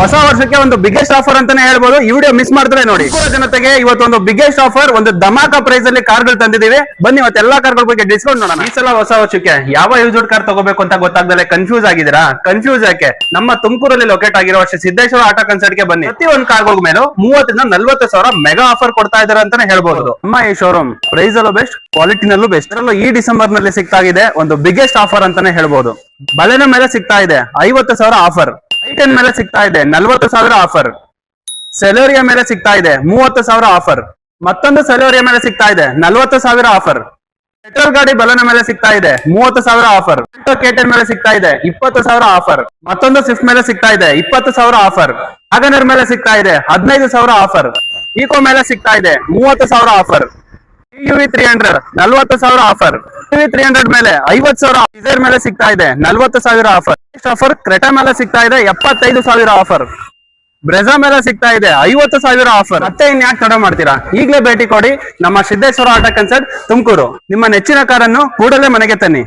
ಹೊಸ ವರ್ಷಕ್ಕೆ ಒಂದು ಬಿಗ್ಗೆಸ್ಟ್ ಆಫರ್ ಅಂತಾನೆ ಹೇಳ್ಬೋದು. ಈ ವಿಡಿಯೋ ಮಿಸ್ ಮಾಡಿದ್ರೆ ನೋಡಿ. ಜನತೆಗೆ ಇವತ್ತೊಂದು ಬಿಗ್ಗೆಸ್ಟ್ ಆಫರ್, ಒಂದು ಧಮಾಕ ಪ್ರೈಸ್ ಅಲ್ಲಿ ಕಾರ್ಗಳು ತಂದಿದ್ದೀವಿ. ಬನ್ನಿ ಇವತ್ತು ಎಲ್ಲಾ ಕಾರ್ಗಳ ಬಗ್ಗೆ ಡಿಸ್ಕೌಂಟ್ ನೋಡೋಣ. ಈ ಸಲ ಹೊಸ ವರ್ಷಕ್ಕೆ ಯಾವ ಯೂಸ್ಡ್ ಕಾರ್ ತಗೋಬೇಕು ಅಂತ ಗೊತ್ತಾಗ್ದಲೆ ಕನ್ಫ್ಯೂಸ್ ಆಗಿದ್ದೀರಾ? ಕನ್ಫ್ಯೂಸ್ ಯಾಕೆ? ನಮ್ಮ ತುಮಕೂರಲ್ಲಿ ಲೊಕೇಟ್ ಆಗಿರೋ ಶ್ರೀ ಸಿದ್ದೇಶ್ವರ ಆಟೋ ಕನ್ಸರ್ಟ್ ಗೆ ಬನ್ನಿ. ಪ್ರತಿ ಒಂದು ಕಾರ್ಗಳ ಮೇಲೂ 30 ರಿಂದ 40 ಸಾವಿರ ಮೆಗಾ ಆಫರ್ ಕೊಡ್ತಾ ಇದಾರೆ ಅಂತಾನೆ ಹೇಳ್ಬಹುದು. ನಮ್ಮ ಈ ಶೋರೂಮ್ ಪ್ರೈಸ್ ಅಲ್ಲೂ ಬೆಸ್ಟ್, ಕ್ವಾಲಿಟಿನಲ್ಲೂ ಬೆಸ್ಟ್. ಅದರಲ್ಲೂ ಈ ಡಿಸೆಂಬರ್ ನಲ್ಲಿ ಸಿಗ್ತಾ ಇದೆ ಒಂದು ಬಿಗ್ಗೆಸ್ಟ್ ಆಫರ್ ಅಂತಾನೆ ಹೇಳ್ಬಹುದು. ಬಳೆನ ಮೇಲೆ ಸಿಗ್ತಾ ಇದೆ 50,000 ಆಫರ್. ಐಟನ್ ಮೇಲೆ ಸಿಗ್ತಾ ಇದೆ 40,000 ಆಫರ್. ಸೆಲೋರಿಯಾ ಮೇಲೆ ಸಿಗ್ತಾ ಇದೆ 30,000 ಆಫರ್. ಮತ್ತೊಂದು ಸೆಲೋರಿಯಾ ಮೇಲೆ ಸಿಗ್ತಾ ಇದೆ 40,000 ಆಫರ್. ಪೆಟ್ರೋಲ್ ಗಾಡಿ ಬಲನ ಮೇಲೆ ಸಿಗ್ತಾ ಇದೆ 30,000 ಆಫರ್. ಕೇಟನ್ ಮೇಲೆ ಸಿಗ್ತಾ ಇದೆ 20,000 ಆಫರ್. ಮತ್ತೊಂದು ಸ್ವಿಫ್ಟ್ ಮೇಲೆ ಸಿಗ್ತಾ ಇದೆ 20,000 ಆಫರ್. ವ್ಯಾಗನರ್ ಮೇಲೆ ಸಿಗ್ತಾ ಇದೆ 15,000 ಆಫರ್. ಈಕೋ ಮೇಲೆ ಸಿಗ್ತಾ ಇದೆ 30,000 ಆಫರ್. UV 300 40,000 offer. ಯುವಿ 300 ಮೇಲೆ 50,000. ಡಿಸೈರ್ ಮೇಲೆ ಸಿಗ್ತಾ ಇದೆ 40,000 ಆಫರ್. ಆಫರ್ ಕ್ರೆಟಾ ಮೇಲೆ ಸಿಗ್ತಾ ಇದೆ 75,000 ಆಫರ್. ಬ್ರೆಜಾ ಮೇಲೆ ಸಿಗ್ತಾ ಇದೆ 50,000 ಆಫರ್. ಮತ್ತೆ ಇನ್ಯಾಕೆ ತಡ ಮಾಡ್ತೀರಾ? ಈಗಲೇ ಭೇಟಿ ಕೊಡಿ ನಮ್ಮ ಸಿದ್ದೇಶ್ವರ ಆಟೋ ಕನ್ಸರ್ಟ್ ತುಮಕೂರು. ನಿಮ್ಮ ನೆಚ್ಚಿನ ಕಾರನ್ನು ಕೂಡಲೇ ಮನೆಗೆ ತನ್ನಿ.